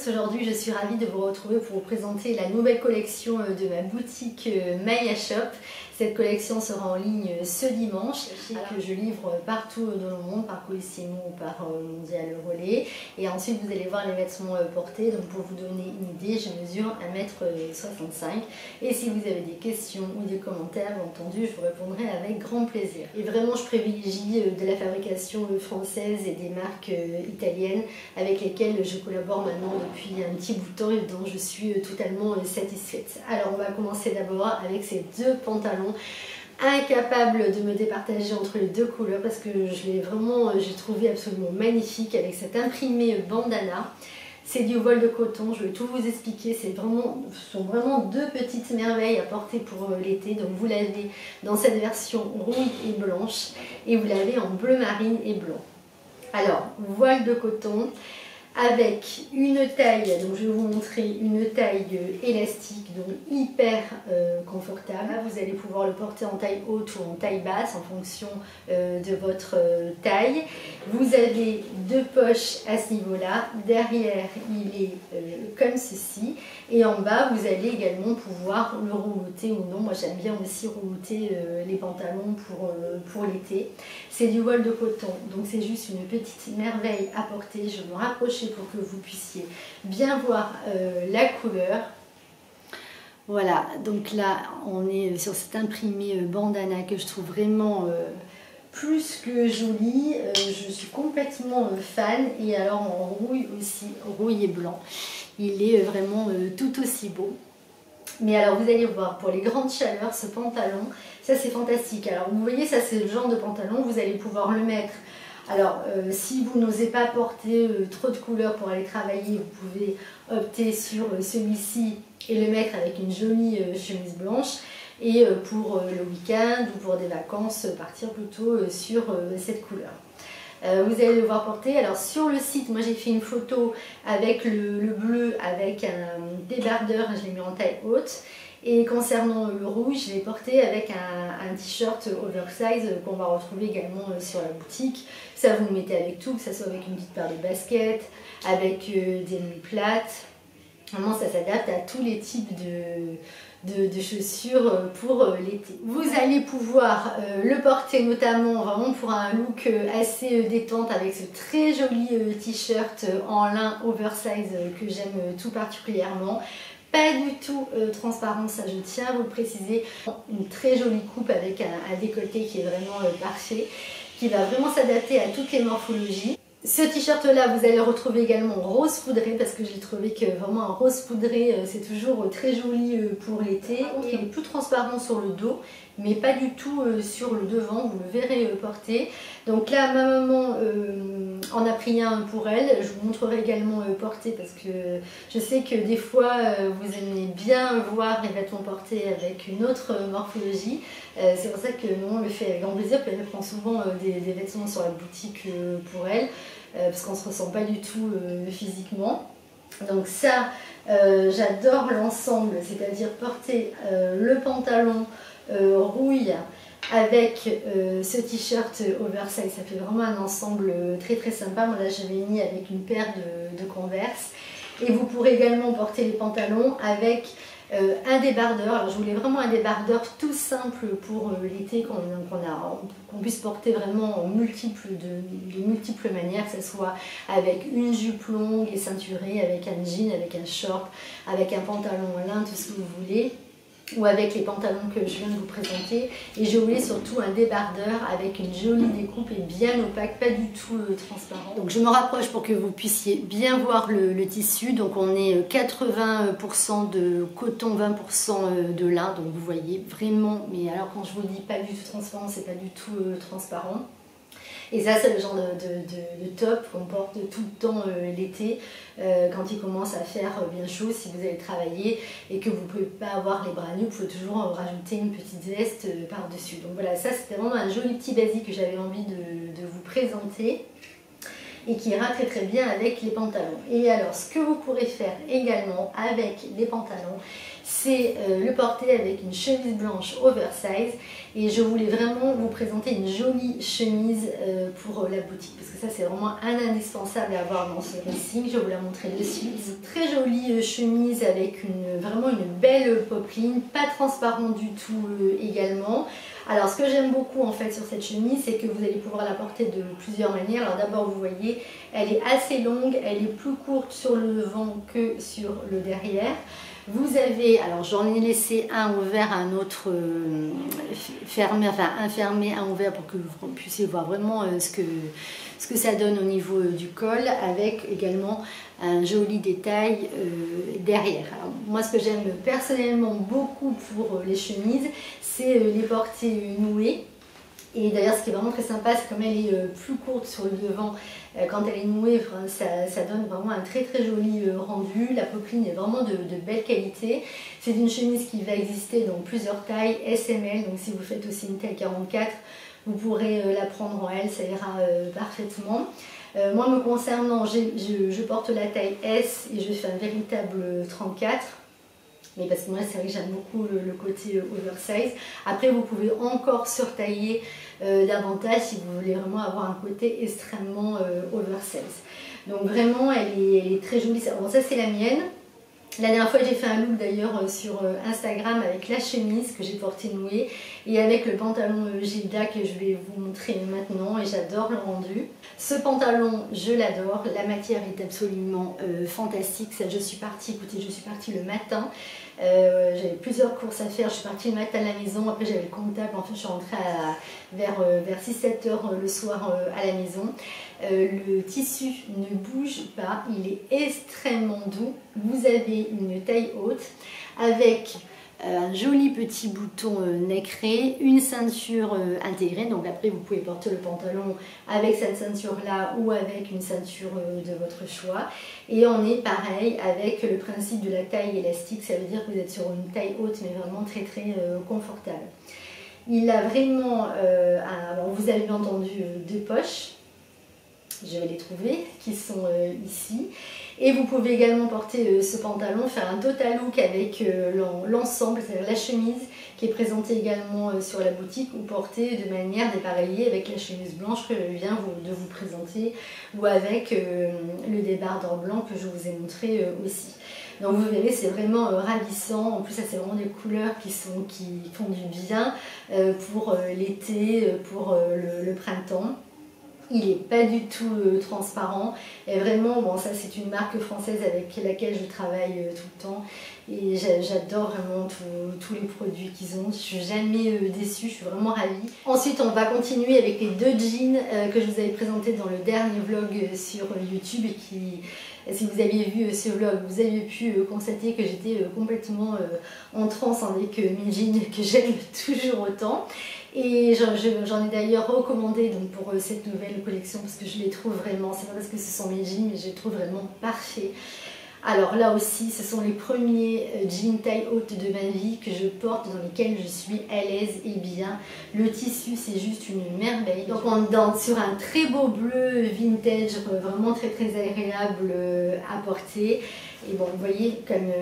Aujourd'hui, je suis ravie de vous retrouver pour vous présenter la nouvelle collection de ma boutique Maya Shop. Cette collection sera en ligne ce dimanche. Sachez que je livre partout dans le monde, par Colissimo ou par Mondial Relais. Et ensuite, vous allez voir les vêtements portés. Donc, pour vous donner une idée, je mesure 1,65 m. Et si vous avez des questions ou des commentaires, bien entendu, je vous répondrai avec grand plaisir. Et vraiment, je privilégie de la fabrication française et des marques italiennes avec lesquelles je collabore maintenant depuis un petit bout de temps et dont je suis totalement satisfaite. Alors, on va commencer d'abord avec ces deux pantalons. Incapable de me départager entre les deux couleurs parce que j'ai trouvé absolument magnifique avec cet imprimé bandana. C'est du voile de coton, je vais tout vous expliquer, ce sont vraiment deux petites merveilles à porter pour l'été. Donc vous l'avez dans cette version rouille et blanche et vous l'avez en bleu marine et blanc. Alors, voile de coton avec une taille, donc je vais vous montrer une taille élastique, donc hyper confortable. Là, vous allez pouvoir le porter en taille haute ou en taille basse en fonction de votre taille. Vous avez deux poches à ce niveau-là. Derrière, il est comme ceci. Et en bas, vous allez également pouvoir le remonter ou non. Moi, j'aime bien aussi remonter les pantalons pour l'été. C'est du voile de coton, donc c'est juste une petite merveille à porter. Je vais me rapprocher pour que vous puissiez bien voir la couleur. Voilà, donc là, on est sur cet imprimé bandana que je trouve vraiment plus que joli. Je suis complètement fan. Et alors en rouille aussi, rouille et blanc. Il est vraiment tout aussi beau. Mais alors vous allez voir, pour les grandes chaleurs, ce pantalon, ça c'est fantastique. Alors vous voyez, ça c'est le genre de pantalon, vous allez pouvoir le mettre. Alors si vous n'osez pas porter trop de couleurs pour aller travailler, vous pouvez opter sur celui-ci et le mettre avec une jolie chemise blanche. Et pour le week-end ou pour des vacances, partir plutôt sur cette couleur. Vous allez le voir porter. Alors sur le site, moi j'ai fait une photo avec le bleu avec un débardeur, je l'ai mis en taille haute. Et concernant le rouge, je l'ai porté avec un t-shirt oversize qu'on va retrouver également sur la boutique. Ça vous le mettez avec tout, que ce soit avec une petite paire de baskets, avec des nuits plates. Vraiment ça s'adapte à tous les types de chaussures pour l'été. Vous allez pouvoir le porter notamment vraiment pour un look assez détente avec ce très joli t-shirt en lin oversize que j'aime tout particulièrement. Pas du tout transparent, ça je tiens à vous le préciser. Une très jolie coupe avec un décolleté qui est vraiment parfait, qui va vraiment s'adapter à toutes les morphologies. Ce t-shirt là, vous allez le retrouver également en rose poudré parce que j'ai trouvé que vraiment un rose poudré c'est toujours très joli pour l'été. Il est plus transparent sur le dos mais pas du tout sur le devant, vous le verrez porter. Donc là ma maman en a pris un pour elle, je vous montrerai également porter parce que je sais que des fois vous aimez bien voir les vêtements portés avec une autre morphologie. C'est pour ça que maman le fait avec grand plaisir, puis elle prend souvent des vêtements sur la boutique pour elle. Parce qu'on ne se ressent pas du tout physiquement. Donc ça, j'adore l'ensemble, c'est-à-dire porter le pantalon rouille avec ce t-shirt oversize, ça fait vraiment un ensemble très très sympa. Moi là j'avais mis avec une paire de Converse. Et vous pourrez également porter les pantalons avec un débardeur. Alors je voulais vraiment un débardeur tout simple pour l'été, qu'on puisse porter vraiment de multiples manières, que ce soit avec une jupe longue et ceinturée, avec un jean, avec un short, avec un pantalon en lin, tout ce que vous voulez. ou avec les pantalons que je viens de vous présenter. Et je voulais surtout un débardeur avec une jolie découpe et bien opaque, pas du tout transparent. Donc je me rapproche pour que vous puissiez bien voir le tissu. Donc on est 80% de coton, 20% de lin. Donc vous voyez vraiment, mais alors quand je vous dis pas du tout transparent, c'est pas du tout transparent. Et ça, c'est le genre de top qu'on porte tout le temps l'été, quand il commence à faire bien chaud. Si vous allez travailler et que vous ne pouvez pas avoir les bras nus, vous pouvez toujours rajouter une petite veste par-dessus. Donc voilà, ça c'était vraiment un joli petit basique que j'avais envie de vous présenter et qui ira très très bien avec les pantalons. Et alors, ce que vous pourrez faire également avec les pantalons, c'est le porter avec une chemise blanche oversize. Et je voulais vraiment vous présenter une jolie chemise pour la boutique, parce que ça c'est vraiment un indispensable à avoir dans ce dressing. Je vais vous la montrer de suite. Une très jolie chemise avec vraiment une belle popeline, pas transparente du tout également. Alors ce que j'aime beaucoup en fait sur cette chemise, c'est que vous allez pouvoir la porter de plusieurs manières. Alors d'abord vous voyez, elle est assez longue, elle est plus courte sur le devant que sur le derrière. Vous avez, alors j'en ai laissé un ouvert, un autre fermé, enfin un fermé, un ouvert pour que vous puissiez voir vraiment ce que ça donne au niveau du col, avec également un joli détail derrière. Alors, moi ce que j'aime personnellement beaucoup pour les chemises, c'est les porter nouées. Et d'ailleurs ce qui est vraiment très sympa, c'est comme elle est plus courte sur le devant, quand elle est nouée, ça donne vraiment un très très joli rendu. La popeline est vraiment de belle qualité. C'est une chemise qui va exister dans plusieurs tailles, SML, donc si vous faites aussi une taille 44, vous pourrez la prendre en L, ça ira parfaitement. Moi me concernant, je porte la taille S et je fais un véritable 34. Mais parce que moi c'est vrai que j'aime beaucoup le côté oversize. Après vous pouvez encore surtailler davantage si vous voulez vraiment avoir un côté extrêmement oversize. Donc vraiment elle est très jolie. Bon, ça c'est la mienne. La dernière fois j'ai fait un look d'ailleurs sur Instagram avec la chemise que j'ai portée nouée et avec le pantalon Gilda que je vais vous montrer maintenant, et j'adore le rendu. Ce pantalon je l'adore, la matière est absolument fantastique. Ça, je suis partie, écoutez, je suis partie le matin. J'avais plusieurs courses à faire, je suis partie le matin à la maison, après j'avais le comptable, enfin je suis rentrée vers 6-7 heures le soir à la maison. Le tissu ne bouge pas, il est extrêmement doux. Vous avez une taille haute avec un joli petit bouton nacré, une ceinture intégrée, donc après vous pouvez porter le pantalon avec cette ceinture là ou avec une ceinture de votre choix. Et on est pareil avec le principe de la taille élastique, ça veut dire que vous êtes sur une taille haute mais vraiment très très confortable. Il a vraiment, vous avez entendu, deux poches. Je vais les trouver, qui sont ici. Et vous pouvez également porter ce pantalon, faire un total look avec l'ensemble, c'est-à-dire la chemise qui est présentée également sur la boutique, ou porter de manière dépareillée avec la chemise blanche que je viens de vous présenter, ou avec le débardeur blanc que je vous ai montré aussi. Donc vous verrez, c'est vraiment ravissant. En plus, ça c'est vraiment des couleurs qui font du bien pour l'été, pour le printemps. Il n'est pas du tout transparent, et vraiment, bon, ça c'est une marque française avec laquelle je travaille tout le temps, et j'adore vraiment tous les produits qu'ils ont. Je suis jamais déçue, je suis vraiment ravie. Ensuite on va continuer avec les deux jeans que je vous avais présentés dans le dernier vlog sur YouTube, et qui, si vous aviez vu ce vlog, vous avez pu constater que j'étais complètement en transe avec mes jeans que j'aime toujours autant. Et j'en ai d'ailleurs recommandé donc pour cette nouvelle collection, parce que je les trouve vraiment, c'est pas parce que ce sont mes jeans, mais je les trouve vraiment parfaits. Alors là aussi, ce sont les premiers jeans taille haute de ma vie que je porte, dans lesquels je suis à l'aise et bien. Le tissu, c'est juste une merveille. Donc on est sur un très beau bleu vintage, vraiment très très agréable à porter. Et bon, vous voyez, comme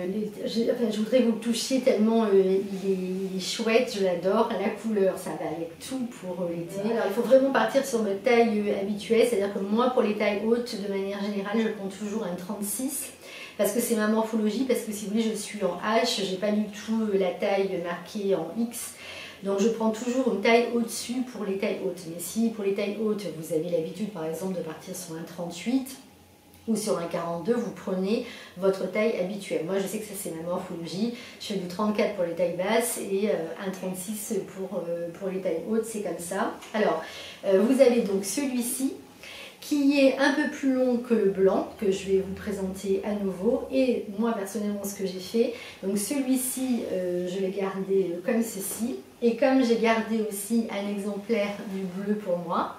je voudrais vous le toucher tellement il est chouette, je l'adore. La couleur, ça va avec tout pour l'été. Alors il faut vraiment partir sur ma taille habituelle, c'est-à-dire que moi, pour les tailles hautes, de manière générale, je prends toujours un 36. Parce que c'est ma morphologie, parce que si vous voulez, je suis en H, j'ai pas du tout la taille marquée en X. Donc je prends toujours une taille au-dessus pour les tailles hautes. Mais si pour les tailles hautes, vous avez l'habitude par exemple de partir sur un 38, ou sur un 42, vous prenez votre taille habituelle. Moi, je sais que ça, c'est ma morphologie. Je fais du 34 pour les tailles basses et un 36 pour les tailles hautes, c'est comme ça. Alors, vous avez donc celui-ci qui est un peu plus long que le blanc, que je vais vous présenter à nouveau. Et moi, personnellement, ce que j'ai fait, donc celui-ci, je l'ai gardé comme ceci. Et comme j'ai gardé aussi un exemplaire du bleu pour moi,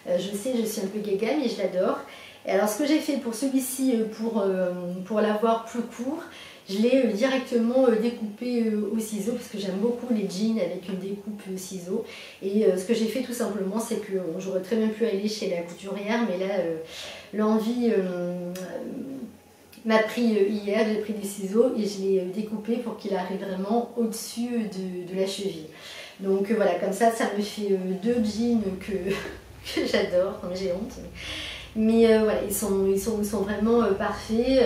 je sais, je suis un peu gaga, mais je l'adore. Et alors, ce que j'ai fait pour celui-ci, pour l'avoir plus court, je l'ai directement découpé au ciseau parce que j'aime beaucoup les jeans avec une découpe ciseau. Et ce que j'ai fait tout simplement, c'est que j'aurais très bien pu aller chez la couturière, mais là, l'envie m'a pris hier, j'ai pris des ciseaux et je l'ai découpé pour qu'il arrive vraiment au-dessus de la cheville. Donc voilà, comme ça me fait deux jeans que j'adore, j'ai honte. Mais voilà, ils sont vraiment parfaits.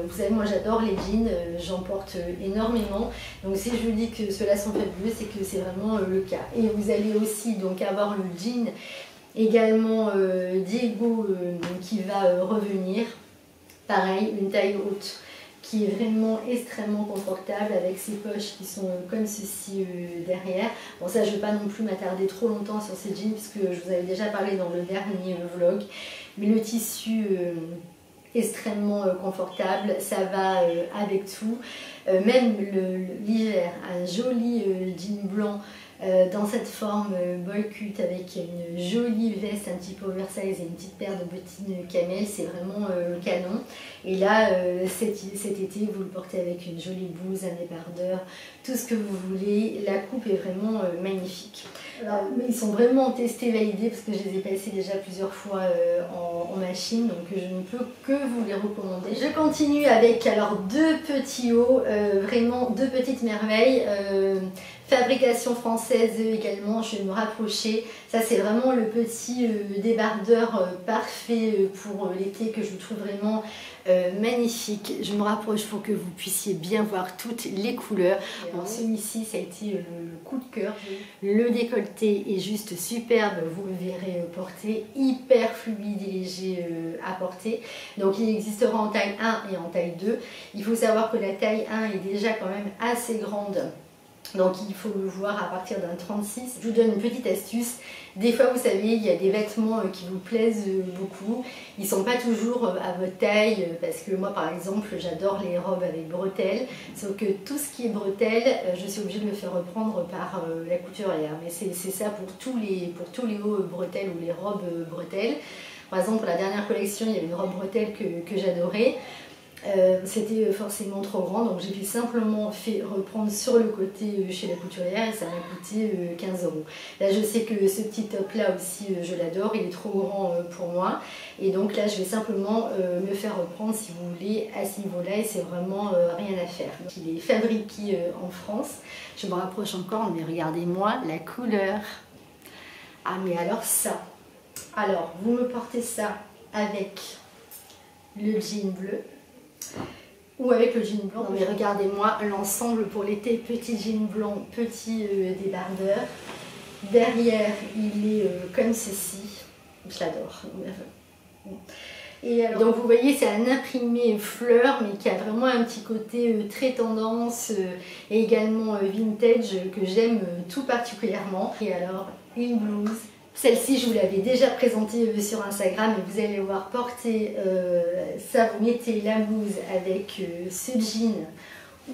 Vous savez, moi j'adore les jeans, j'en porte énormément. Donc si je vous dis que ceux-là sont fabuleux, c'est que c'est vraiment le cas. Et vous allez aussi donc avoir le jean également Diego qui va revenir. Pareil, une taille haute qui est vraiment extrêmement confortable avec ses poches qui sont comme ceci derrière. Bon, ça je ne vais pas non plus m'attarder trop longtemps sur ces jeans puisque je vous avais déjà parlé dans le dernier vlog. Mais le tissu extrêmement confortable, ça va avec tout. Même l'hiver, un joli jean blanc dans cette forme boy cut avec une jolie veste un petit peu oversize et une petite paire de bottines camel, c'est vraiment canon. Et là, cet été, vous le portez avec une jolie blouse, un débardeur, tout ce que vous voulez. La coupe est vraiment magnifique. Alors, ils sont vraiment testés, validés parce que je les ai passés déjà plusieurs fois en machine, donc je ne peux que vous les recommander. Je continue avec alors deux petits hauts, vraiment deux petites merveilles. Fabrication française également, je vais me rapprocher. Ça c'est vraiment le petit débardeur parfait pour l'été que je trouve vraiment magnifique. Je me rapproche pour que vous puissiez bien voir toutes les couleurs. Bon, celui-ci ça a été le coup de cœur. Le décolleté est juste superbe, vous le verrez porter, hyper fluide et léger à porter. Donc il existera en taille 1 et en taille 2. Il faut savoir que la taille 1 est déjà quand même assez grande. Donc il faut le voir à partir d'un 36. Je vous donne une petite astuce. Des fois, vous savez, il y a des vêtements qui vous plaisent beaucoup. Ils ne sont pas toujours à votre taille parce que moi, par exemple, j'adore les robes avec bretelles. Sauf que tout ce qui est bretelles, je suis obligée de me faire reprendre par la couturière. Mais c'est ça pour tous les hauts bretelles ou les robes bretelles. Par exemple, pour la dernière collection, il y avait une robe bretelle que j'adorais. C'était forcément trop grand, donc j'ai simplement fait reprendre sur le côté chez la couturière et ça m'a coûté 15 €. Là je sais que ce petit top là aussi je l'adore, il est trop grand pour moi et donc là je vais simplement me faire reprendre si vous voulez à ce niveau là et c'est vraiment rien à faire. Donc, il est fabriqué en France, je me rapproche encore mais regardez-moi la couleur. Ah mais alors ça, alors vous me portez ça avec le jean bleu ou avec le jean blanc. Non, mais regardez-moi l'ensemble pour l'été, petit jean blanc, petit débardeur. Derrière, il est comme ceci. Je l'adore. Et alors, donc vous voyez, c'est un imprimé fleur, mais qui a vraiment un petit côté très tendance et également vintage que j'aime tout particulièrement. Et alors, une blouse. Celle-ci, je vous l'avais déjà présentée sur Instagram et vous allez voir porter ça, vous mettez la blouse avec ce jean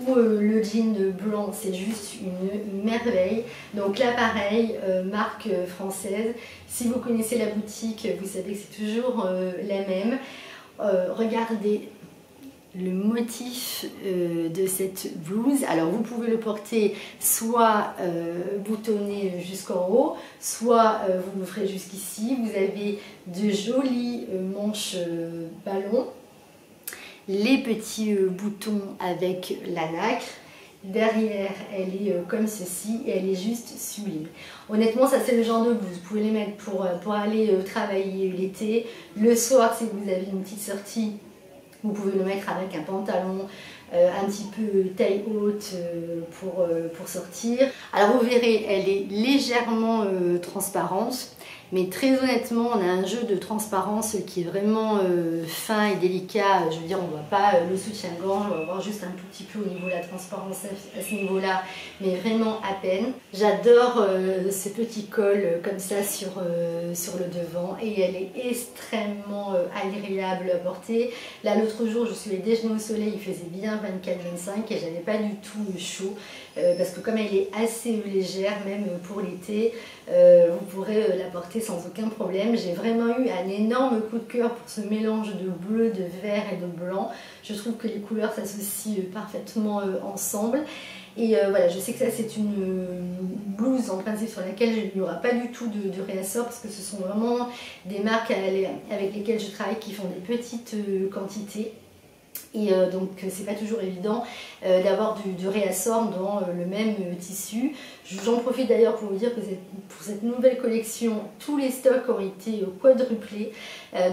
ou le jean blanc, c'est juste une merveille. Donc là, pareil, marque française. Si vous connaissez la boutique, vous savez que c'est toujours la même. Regardez le motif de cette blouse. Alors vous pouvez le porter soit boutonné jusqu'en haut, soit vous le ferez jusqu'ici. Vous avez de jolis manches ballons, les petits boutons avec la nacre. Derrière, elle est comme ceci et elle est juste sublime. Honnêtement, ça c'est le genre de blouse. Vous pouvez les mettre pour aller travailler l'été. Le soir, si vous avez une petite sortie, vous pouvez le mettre avec un pantalon un petit peu taille haute pour sortir. Alors vous verrez, elle est légèrement transparente. mais très honnêtement on a un jeu de transparence qui est vraiment fin et délicat. Je veux dire, on ne voit pas le soutien-gorge, on va voir juste un tout petit peu au niveau de la transparence à ce niveau-là, mais vraiment à peine. J'adore ce petit col comme ça sur le devant, et elle est extrêmement agréable à porter. Là l'autre jour je suis allée déjeuner au soleil, il faisait bien 24-25 et j'avais pas du tout chaud, parce que comme elle est assez légère, même pour l'été, vous pourrez la porter sans aucun problème. J'ai vraiment eu un énorme coup de cœur pour ce mélange de bleu, de vert et de blanc. Je trouve que les couleurs s'associent parfaitement ensemble. Et voilà, je sais que ça c'est une blouse en principe sur laquelle il n'y aura pas du tout de réassort, parce que ce sont vraiment des marques avec lesquelles je travaille qui font des petites quantités. Et donc c'est pas toujours évident d'avoir du réassort dans le même tissu. J'en profite d'ailleurs pour vous dire que pour cette nouvelle collection, tous les stocks ont été quadruplés.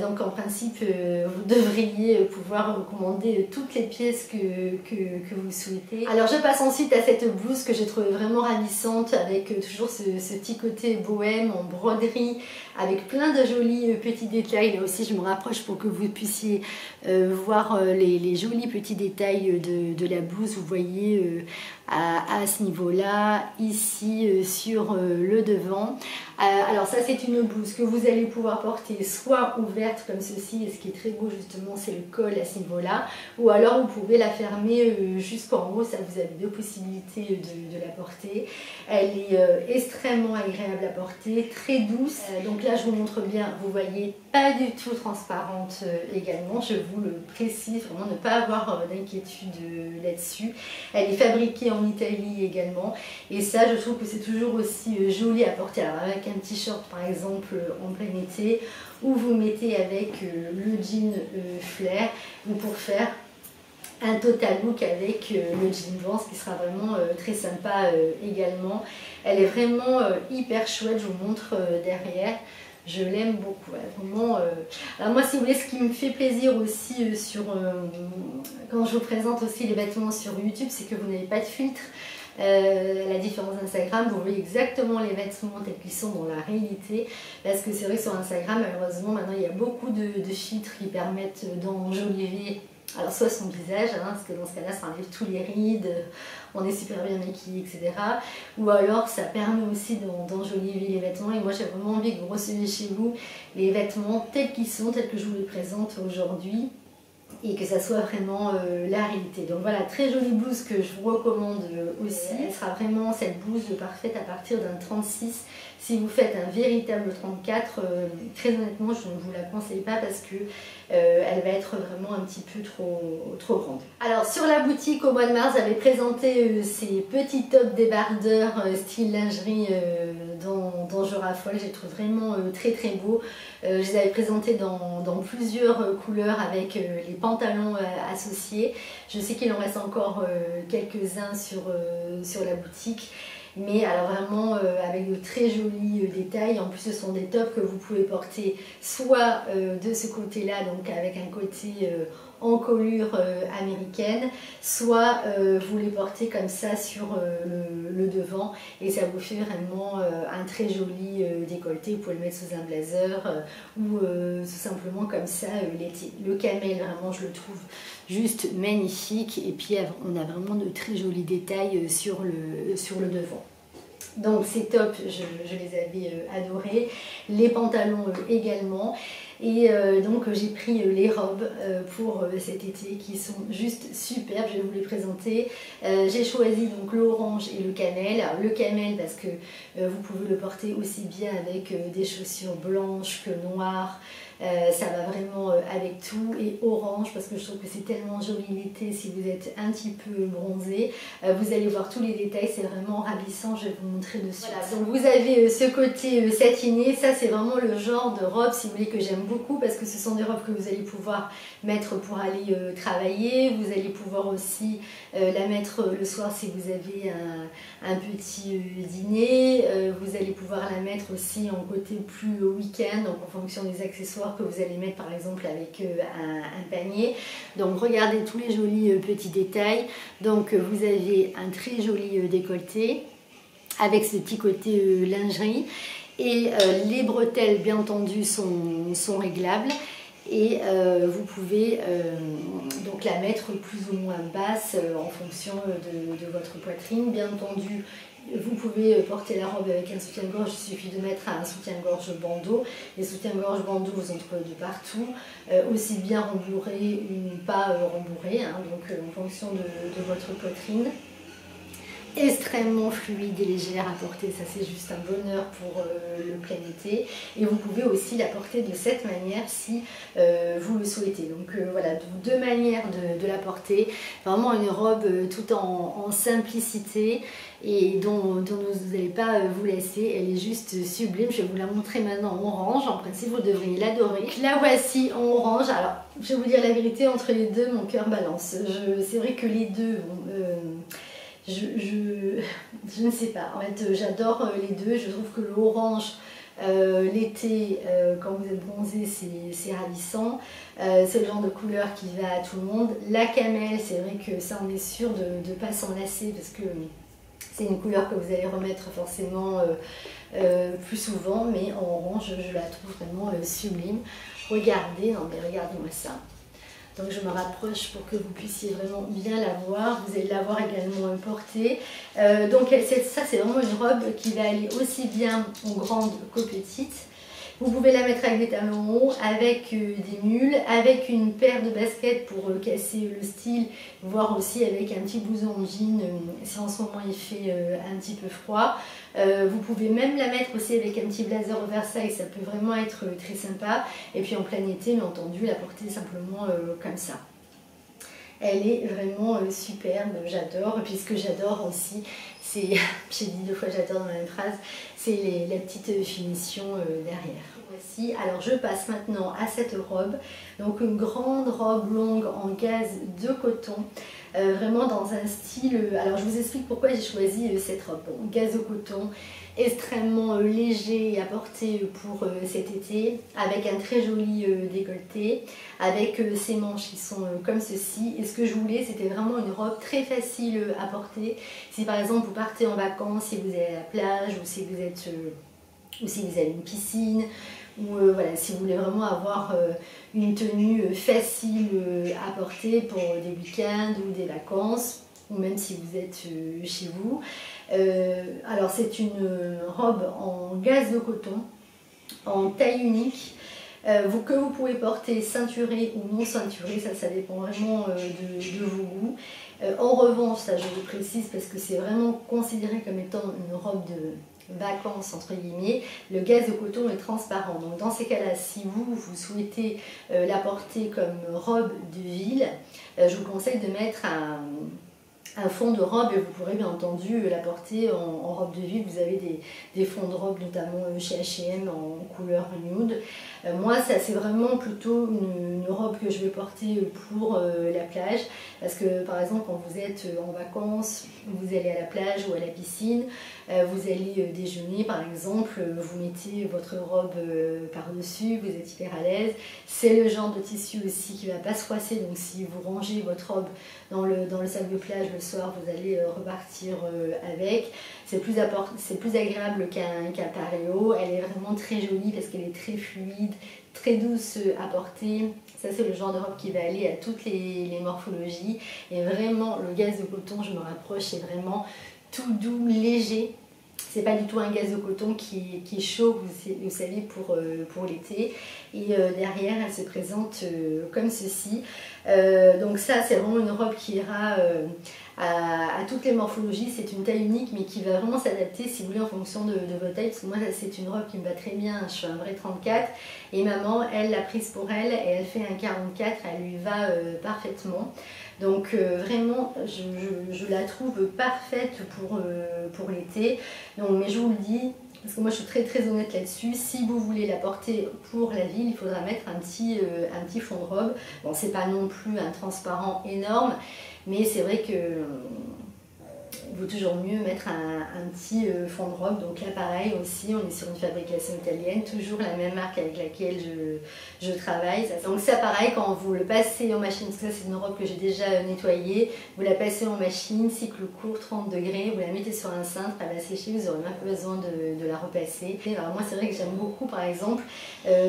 Donc en principe, vous devriez pouvoir commander toutes les pièces que vous souhaitez. Alors je passe ensuite à cette blouse que j'ai trouvée vraiment ravissante, avec toujours ce petit côté bohème en broderie, avec plein de jolis petits détails. Là aussi je me rapproche pour que vous puissiez voir les jolis petits détails de la blouse. Vous voyez à ce niveau-là, ici sur le devant. Alors ça c'est une blouse que vous allez pouvoir porter soit ouverte comme ceci, et ce qui est très beau justement c'est le col à ce niveau-là, ou alors vous pouvez la fermer jusqu'en haut. Ça, vous avez deux possibilités de la porter. Elle est extrêmement agréable à porter, très douce. Donc là je vous montre bien, vous voyez, pas du tout transparente également, je vous le précise, vraiment ne pas avoir d'inquiétude là-dessus. Elle est fabriquée en Italie également, et ça je trouve que c'est toujours aussi joli à porter. Alors avec un t-shirt par exemple en plein été, ou vous mettez avec le jean flair, ou pour faire un total look avec le jean blanc, ce qui sera vraiment très sympa également. Elle est vraiment hyper chouette, je vous montre derrière. Je l'aime beaucoup, vraiment. Alors moi, si vous voulez, ce qui me fait plaisir aussi quand je vous présente aussi les vêtements sur YouTube, c'est que vous n'avez pas de filtre. La différence d'Instagram, vous voyez exactement les vêtements tels qu'ils sont dans la réalité, parce que c'est vrai que sur Instagram, malheureusement, maintenant, il y a beaucoup de filtres qui permettent d'enjoliver. Alors soit son visage, parce que dans ce cas-là ça enlève tous les rides, on est super bien maquillé, etc. Ou alors ça permet aussi d'enjoliver les vêtements, et moi j'ai vraiment envie que vous receviez chez vous les vêtements tels qu'ils sont, tels que je vous les présente aujourd'hui, et que ça soit vraiment la réalité. Donc voilà, très jolie blouse que je vous recommande aussi. Elle sera vraiment cette blouse parfaite à partir d'un 36. Si vous faites un véritable 34, très honnêtement je ne vous la conseille pas, parce que elle va être vraiment un petit peu trop grande. Alors sur la boutique au mois de mars, j'avais présenté ces petits tops débardeurs style lingerie dont je raffole. Je les trouve vraiment très beaux. Je les avais présentés dans plusieurs couleurs avec les pantalons associés. Je sais qu'il en reste encore quelques-uns sur la boutique. Mais alors vraiment avec de très jolis détails. En plus ce sont des tops que vous pouvez porter soit de ce côté là, donc avec un côté encolure américaine, soit vous les portez comme ça sur le devant, et ça vous fait vraiment un très joli décolleté. Vous pouvez le mettre sous un blazer ou tout simplement comme ça l'été. Le camel, vraiment je le trouve juste magnifique, et puis on a vraiment de très jolis détails sur le devant. Donc ces tops, je les avais adorés, les pantalons également. Et donc j'ai pris les robes pour cet été qui sont juste superbes, je vais vous les présenter. J'ai choisi donc l'orange et le cannelle. Alors le cannelle parce que vous pouvez le porter aussi bien avec des chaussures blanches que noires. Ça va vraiment avec tout, et orange parce que je trouve que c'est tellement joli l'été si vous êtes un petit peu bronzé. Vous allez voir tous les détails, c'est vraiment ravissant, je vais vous montrer dessus. Voilà, donc vous avez ce côté satiné, ça c'est vraiment le genre de robe si vous voulez que j'aime beaucoup, parce que ce sont des robes que vous allez pouvoir mettre pour aller travailler. Vous allez pouvoir aussi la mettre le soir si vous avez un petit dîner. Vous allez pouvoir la mettre aussi en côté plus week-end, donc en fonction des accessoires que vous allez mettre par exemple avec un panier. Donc regardez tous les jolis petits détails. Donc vous avez un très joli décolleté avec ce petit côté lingerie. Et les bretelles, bien entendu, sont réglables. Et vous pouvez donc la mettre plus ou moins basse en fonction de votre poitrine. Bien entendu, vous pouvez porter la robe avec un soutien-gorge, il suffit de mettre un soutien-gorge bandeau. Les soutiens-gorge bandeau, vous en trouvez de partout, aussi bien rembourrés ou pas rembourrés, hein, donc en fonction de votre poitrine. Extrêmement fluide et légère à porter, ça c'est juste un bonheur pour le plein été. Et vous pouvez aussi la porter de cette manière si vous le souhaitez. Donc voilà, deux manières de la porter. Vraiment une robe tout en simplicité et dont vous n'allez pas vous lasser. Elle est juste sublime. Je vais vous la montrer maintenant en orange. En principe, vous devriez l'adorer. La voici en orange. Alors, je vais vous dire la vérité, entre les deux, mon cœur balance. C'est vrai que les deux... Je ne sais pas, en fait j'adore les deux, je trouve que l'orange l'été quand vous êtes bronzé c'est ravissant, c'est le genre de couleur qui va à tout le monde. La camel, c'est vrai que ça on est sûr de ne pas s'en lasser parce que c'est une couleur que vous allez remettre forcément plus souvent, mais en orange je la trouve vraiment sublime. Regardez, non mais regardez-moi ça. Donc je me rapproche pour que vous puissiez vraiment bien la voir. Vous allez la voir également portée. Donc ça c'est vraiment une robe qui va aller aussi bien aux grandes qu'aux petites. Vous pouvez la mettre avec des talons hauts, avec des mules, avec une paire de baskets pour casser le style, voire aussi avec un petit blouson en jean si en ce moment il fait un petit peu froid. Vous pouvez même la mettre aussi avec un petit blazer oversize, ça peut vraiment être très sympa. Et puis en plein été, bien entendu, la porter simplement comme ça. Elle est vraiment superbe, j'adore. Et puis ce que j'adore aussi, c'est, j'ai dit deux fois j'adore dans la même phrase, c'est la petite finition derrière. Voici, alors je passe maintenant à cette robe, donc une grande robe longue en gaze de coton, vraiment dans un style, alors je vous explique pourquoi j'ai choisi cette robe. Bon, gaze de coton, extrêmement léger à porter pour cet été, avec un très joli décolleté, avec ces manches qui sont comme ceci. Et ce que je voulais, c'était vraiment une robe très facile à porter. Si par exemple vous partez en vacances, si vous allez à la plage, ou si vous êtes ou si vous avez une piscine, ou voilà, si vous voulez vraiment avoir une tenue facile à porter pour des week-ends ou des vacances, ou même si vous êtes chez vous. Alors c'est une robe en gaze de coton, en taille unique, que vous pouvez porter ceinturée ou non ceinturée, ça dépend vraiment de vos goûts. En revanche, ça je le précise parce que c'est vraiment considéré comme étant une robe de vacances entre guillemets, le gaze de coton est transparent. Donc dans ces cas-là, si vous souhaitez la porter comme robe de ville, je vous conseille de mettre un fond de robe et vous pourrez bien entendu la porter en robe de ville. Vous avez des fonds de robe notamment chez H&M en couleur nude. Moi ça c'est vraiment plutôt une robe que je vais porter pour la plage, parce que par exemple quand vous êtes en vacances, vous allez à la plage ou à la piscine, vous allez déjeuner par exemple, vous mettez votre robe par-dessus, vous êtes hyper à l'aise. C'est le genre de tissu aussi qui ne va pas se froisser, donc si vous rangez votre robe dans le sac de plage le soir, vous allez repartir avec. C'est plus agréable qu'un pareo. Elle est vraiment très jolie parce qu'elle est très fluide, très douce à porter. Ça c'est le genre de robe qui va aller à toutes les morphologies. Et vraiment le gaze de coton, je me rapproche, c'est vraiment tout doux, léger. C'est pas du tout un gaze de coton qui est chaud, vous savez, pour l'été. Et derrière, elle se présente comme ceci. Donc ça, c'est vraiment une robe qui ira à toutes les morphologies. C'est une taille unique, mais qui va vraiment s'adapter, si vous voulez, en fonction de votre taille. Parce que moi, c'est une robe qui me va très bien. Je suis un vrai 34. Et maman, elle l'a prise pour elle. Et elle fait un 44. Elle lui va parfaitement. Donc vraiment, je la trouve parfaite pour l'été. Mais je vous le dis, parce que moi je suis très honnête là-dessus, si vous voulez la porter pour la ville, il faudra mettre un petit fond de robe. Bon, c'est pas non plus un transparent énorme, mais c'est vrai que il vaut toujours mieux mettre un petit fond de robe. Donc là pareil aussi, on est sur une fabrication italienne, toujours la même marque avec laquelle je travaille. Donc ça pareil, quand vous le passez en machine, parce que ça c'est une robe que j'ai déjà nettoyée, vous la passez en machine, cycle court, 30 degrés, vous la mettez sur un cintre, elle va sécher, vous n'aurez même pas besoin de la repasser. Et alors moi c'est vrai que j'aime beaucoup par exemple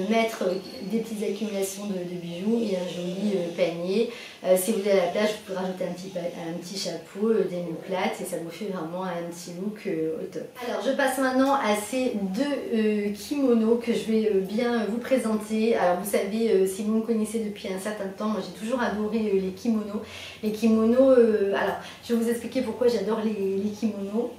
mettre des petites accumulations de bijoux et un joli panier. Si vous êtes à la plage, vous pouvez rajouter un petit chapeau, des nœuds plates et ça vous fait vraiment un petit look au top. Alors je passe maintenant à ces deux kimonos que je vais bien vous présenter. Alors vous savez, si vous me connaissez depuis un certain temps, moi j'ai toujours adoré les kimonos. Les kimonos, alors je vais vous expliquer pourquoi j'adore les kimonos.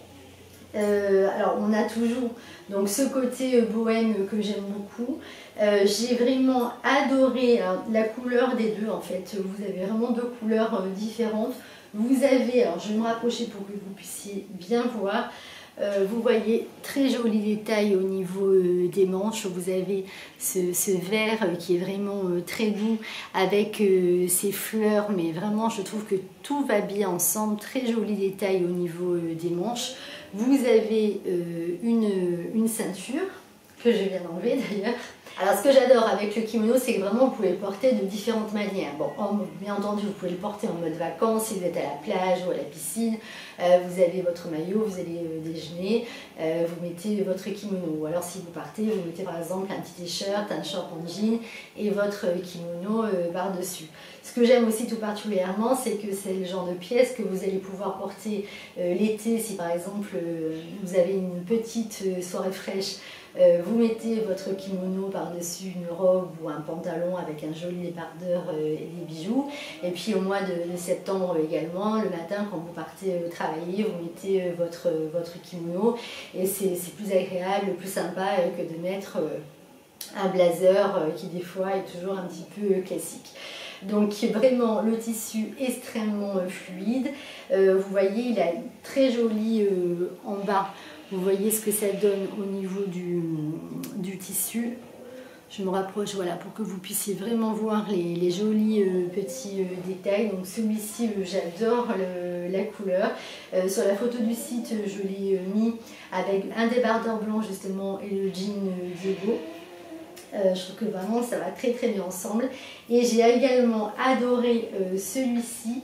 Alors on a toujours donc ce côté bohème que j'aime beaucoup. J'ai vraiment adoré la couleur des deux en fait. Vous avez vraiment deux couleurs différentes. Vous avez, alors je vais me rapprocher pour que vous puissiez bien voir. Vous voyez très joli détail au niveau des manches. Vous avez ce vert qui est vraiment très doux avec ces fleurs, mais vraiment je trouve que tout va bien ensemble. Très joli détail au niveau des manches. Vous avez une ceinture que je viens d'enlever d'ailleurs. Alors ce que j'adore avec le kimono, c'est que vraiment vous pouvez le porter de différentes manières. Bon, bien entendu, vous pouvez le porter en mode vacances si vous êtes à la plage ou à la piscine. Vous avez votre maillot, vous allez déjeuner, vous mettez votre kimono. Ou alors si vous partez, vous mettez par exemple un petit t-shirt, un short en jean et votre kimono par-dessus. Ce que j'aime aussi tout particulièrement, c'est que c'est le genre de pièce que vous allez pouvoir porter l'été si par exemple vous avez une petite soirée fraîche. Vous mettez votre kimono par-dessus une robe ou un pantalon avec un joli débardeur et des bijoux. Et puis au mois de septembre également, le matin quand vous partez travailler, vous mettez votre kimono et c'est plus agréable, plus sympa que de mettre un blazer qui des fois est toujours un petit peu classique. Donc vraiment le tissu extrêmement fluide. Vous voyez, il a très joli en bas. Vous voyez ce que ça donne au niveau du tissu. Je me rapproche, voilà, pour que vous puissiez vraiment voir les jolis petits détails. Donc celui-ci, j'adore la couleur. Sur la photo du site, je l'ai mis avec un débardeur blanc justement et le jean Diego. Je trouve que vraiment ça va très très bien ensemble. Et j'ai également adoré celui-ci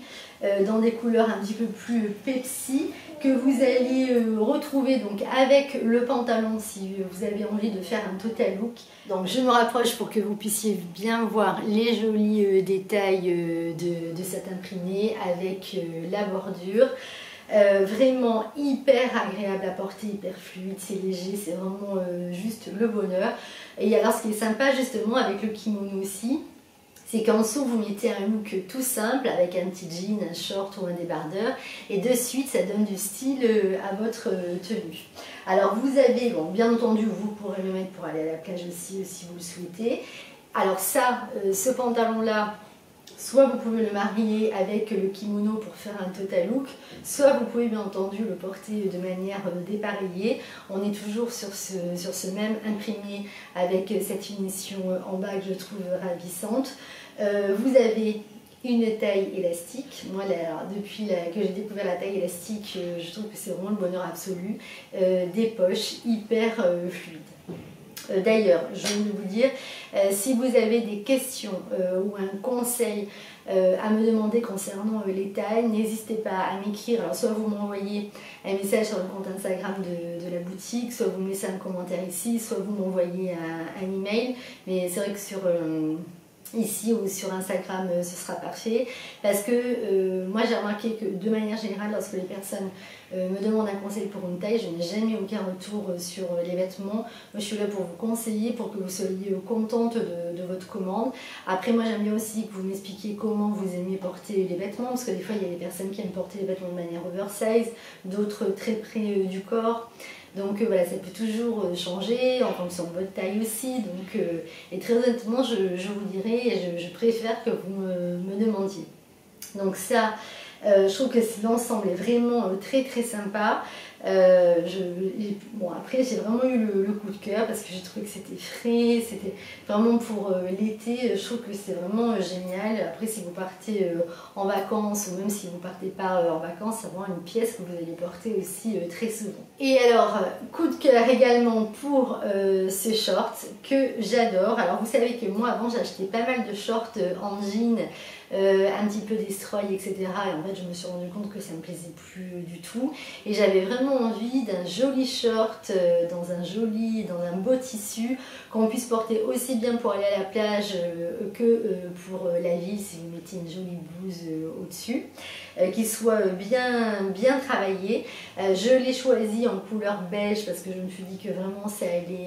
dans des couleurs un petit peu plus Pepsi, que vous allez retrouver donc avec le pantalon si vous avez envie de faire un total look. Donc je me rapproche pour que vous puissiez bien voir les jolis détails de cet imprimé avec la bordure. Vraiment hyper agréable à porter, hyper fluide, c'est léger, c'est vraiment juste le bonheur. Et alors ce qui est sympa justement avec le kimono aussi, c'est qu'en dessous vous mettez un look tout simple avec un petit jean, un short ou un débardeur et de suite ça donne du style à votre tenue. Alors vous avez, bon bien entendu vous pourrez le mettre pour aller à la plage aussi si vous le souhaitez. Alors ça, ce pantalon là, soit vous pouvez le marier avec le kimono pour faire un total look, soit vous pouvez bien entendu le porter de manière dépareillée. On est toujours sur ce même imprimé avec cette finition en bas que je trouve ravissante. Vous avez une taille élastique. Moi, depuis que j'ai découvert la taille élastique, je trouve que c'est vraiment le bonheur absolu. Des poches hyper fluides. D'ailleurs, je voulais vous dire, si vous avez des questions ou un conseil à me demander concernant les tailles, n'hésitez pas à m'écrire. Alors soit vous m'envoyez un message sur le compte Instagram de la boutique, soit vous me laissez un commentaire ici, soit vous m'envoyez un email. Mais c'est vrai que sur ici ou sur Instagram ce sera parfait parce que moi j'ai remarqué que de manière générale lorsque les personnes me demandent un conseil pour une taille, je n'ai jamais aucun retour sur les vêtements. Moi je suis là pour vous conseiller, pour que vous soyez contente de votre commande. Après moi j'aime bien aussi que vous m'expliquiez comment vous aimez porter les vêtements, parce que des fois il y a des personnes qui aiment porter les vêtements de manière oversize, d'autres très près du corps. Donc voilà, ça peut toujours changer en fonction de votre taille aussi. Donc, et très honnêtement, je vous dirais, je préfère que vous me demandiez. Donc ça, je trouve que l'ensemble est vraiment très très sympa. Bon, après j'ai vraiment eu le coup de cœur parce que j'ai trouvé que c'était frais, c'était vraiment pour l'été, je trouve que c'est vraiment génial. Après si vous partez en vacances ou même si vous partez pas en vacances, c'est vraiment une pièce que vous allez porter aussi très souvent. Et alors, coup de cœur également pour ce short que j'adore. Alors vous savez que moi avant j'achetais pas mal de shorts en jean, un petit peu destroy, etc. Et en fait je me suis rendu compte que ça me plaisait plus du tout. Et j'avais vraiment envie d'un joli short, dans un beau tissu, qu'on puisse porter aussi bien pour aller à la plage que pour la ville si vous mettez une jolie blouse au-dessus. Qui soit bien travaillé. Je l'ai choisi en couleur beige parce que je me suis dit que vraiment ça allait